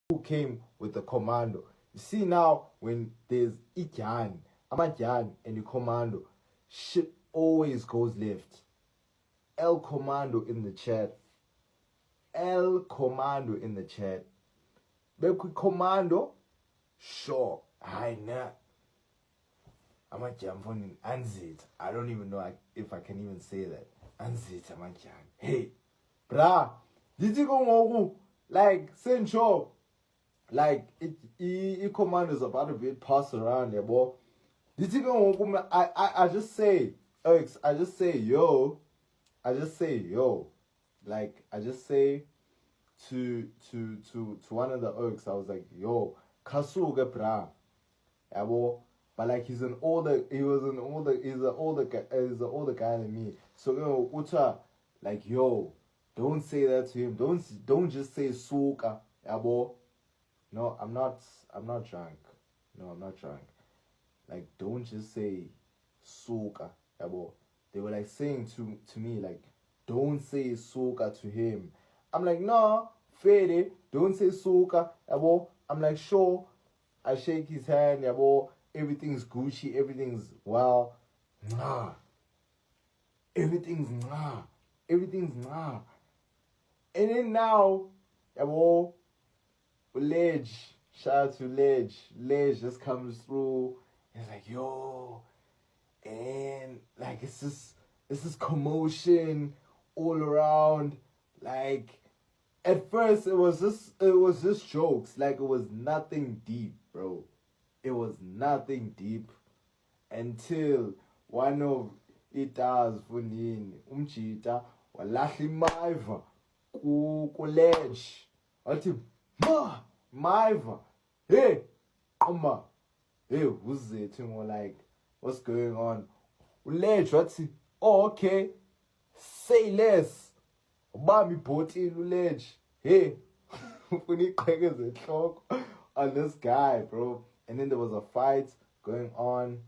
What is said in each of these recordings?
who came with the commando. You see now when there's Igyan, Amadyan and the commando, shit always goes left. El Commando in the chat. El Commando in the chat. Bekwi Commando, sure, I know. Amadyan von Anzit. I don't even know if I can even say that. Anzit Amadyan. Hey, brah, did you go like Sencho? Like it command is about to be passed around there, boy. Did you go? I just say, X. I just say yo. I just say yo. Like I just say to one of the Oaks. I was like yo, Kasuga bra, yeah, boy. But like he's an older. He's an older guy than me. So yo, Ucha, like yo, don't say that to him. Don't just say suka, yeah, boy. No, I'm not drunk. No, I'm not drunk. Like, don't just say suka, yabo. They were like saying to me, like, don't say suka to him. I'm like, no, Fede, don't say suka, yabo. I'm like, sure. I shake his hand, yabo. Everything's Gucci, everything's well. Nah. Everything's nah. Everything's nah. And then now, yabo. Ledge, shout out to Ledge. Ledge just comes through. It's like, yo, and like it's this commotion all around. Like at first it was just jokes. Like it was nothing deep, bro. It was nothing deep until one of itas funini umchita walahli maiva ku Ledge. Athi Maiva, hey, hey, who's it? More like, what's going on? Ledge, what's it? Oh, okay. Say less. Bami boti Ledge. Hey, on this guy, bro. And then there was a fight going on,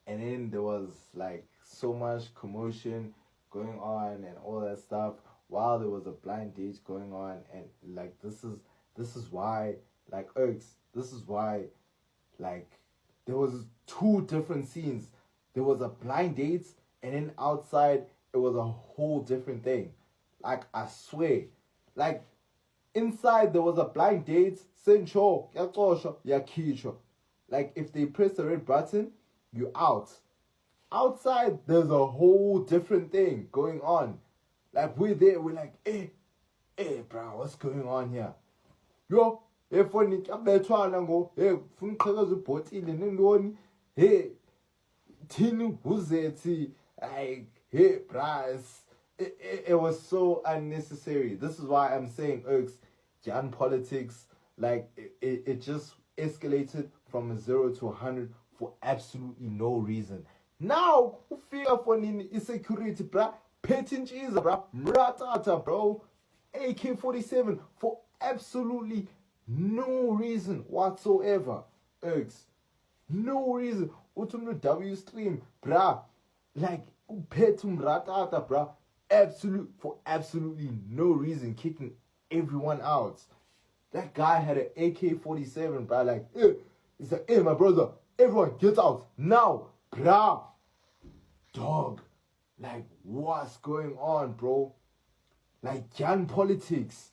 and then there was like so much commotion going on and all that stuff while there was a blind date going on. And like this is why, like Erks, this is why, like there was two different scenes. There was a blind date, and then outside it was a whole different thing. Like I swear, like inside there was a blind date. Sencho, yakicho. Like if they press the red button, you out. Outside there's a whole different thing going on. Like we're there, we're like, hey, bro, what's going on here? Yo, efoni abethwana ngo, funa uqhakaza ubhotile nendoni. Hey, thini uzethi, like, hey, bras. It was so unnecessary. This is why I'm saying, Erks, Jan politics, like, it just escalated from a 0 to 100 for absolutely no reason. Now, ufika for insecurity, bra, petting cheese, bra, mratata, bro, AK-47 for absolutely no reason whatsoever. Erks, no reason. Utumno W stream, bra, like, petum ratata, bra, for absolutely no reason, kicking everyone out. That guy had an AK-47, bro. Like, he's like, hey, my brother, everyone get out now, bro. Dog, like, what's going on, bro? Like, young politics.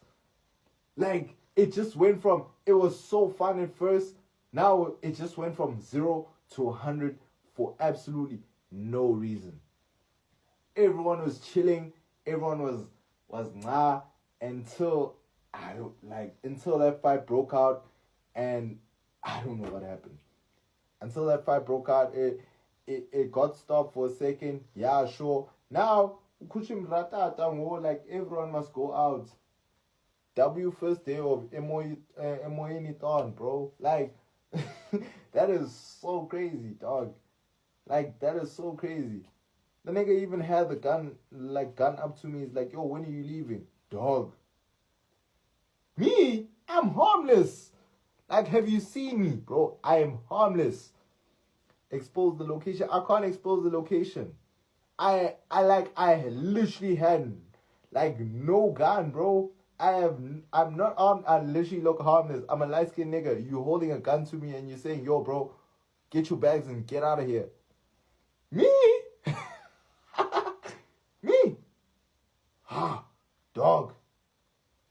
Like, it just went from, it was so fun at first, now it just went from 0 to 100 for absolutely no reason. Everyone was chilling, everyone was nah, until until that fight broke out, and I don't know what happened. Until that fight broke out, it got stopped for a second. Yeah, sure. Now, Kuchim Ratata, like everyone must go out. W first day of Emoiniton, bro. Like, that is so crazy, dog. Like, that is so crazy. The nigga even had the gun up to me. He's like, yo, when are you leaving? Dog. Me? I'm harmless. Like, have you seen me, bro? I am harmless. Expose the location. I can't expose the location. I literally had, like, no gun, bro. I'm not armed. I literally look harmless. I'm a light skinned nigga. You holding a gun to me and you're saying, yo, bro, get your bags and get out of here. Me? Me? Dog.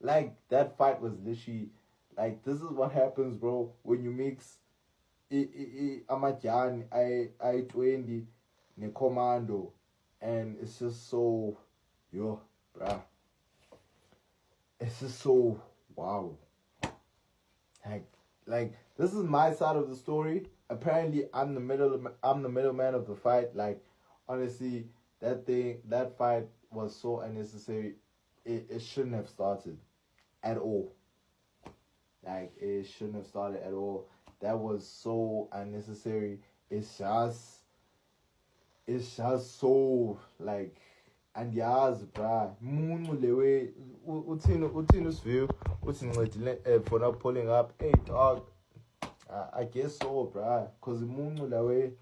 Like, that fight was literally, like, this is what happens, bro, when you mix Amajani, I-20, ne Commando, and it's just so, yo, bruh. It's just so, wow. Like, this is my side of the story. Apparently, I'm the middleman of the fight. Like, honestly, that fight was so unnecessary. It shouldn't have started at all. Like, it shouldn't have started at all. That was so unnecessary. It's just so, like, andiyazi bra muncu lewe uthini usiviwe uthi ngincedile for not pulling up. Hey dog, I guess so bra, cause muncu lewe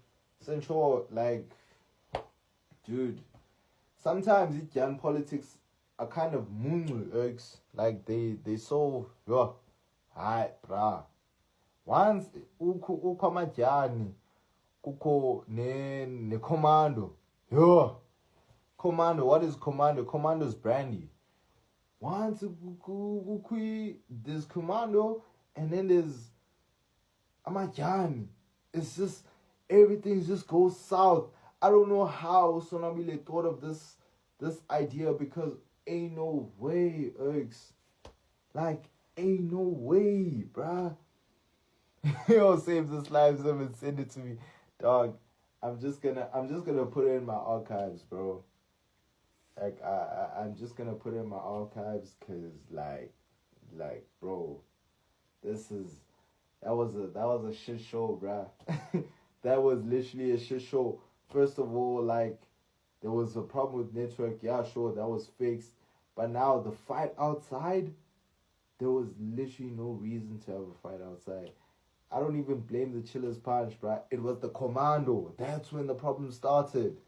sure, like, dude, sometimes young politics are kind of muncu ergs, like they so yo hi bra. Once ukho amajani kukho ne commando yo. Commando, what is Commando? Commando is brandy. Once there's Commando, and then there's Amajani. It's just, everything just goes south. I don't know how Sonabile thought of this idea, because ain't no way, Ergs. Like, ain't no way, bruh. Yo, save this live Zoom and send it to me. Dog, I'm just gonna put it in my archives, bro. Like, I'm just gonna put it in my archives, cause like bro, that was a shit show, bruh. That was literally a shit show. First of all, like, there was a problem with network. Yeah, sure, that was fixed. But now the fight outside, there was literally no reason to have a fight outside. I don't even blame the Chillers Punch, bruh. It was the Commando. That's when the problem started.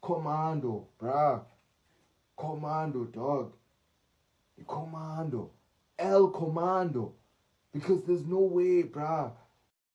Commando, bruh. Commando, dog. Commando. El Commando. Because there's no way, bruh.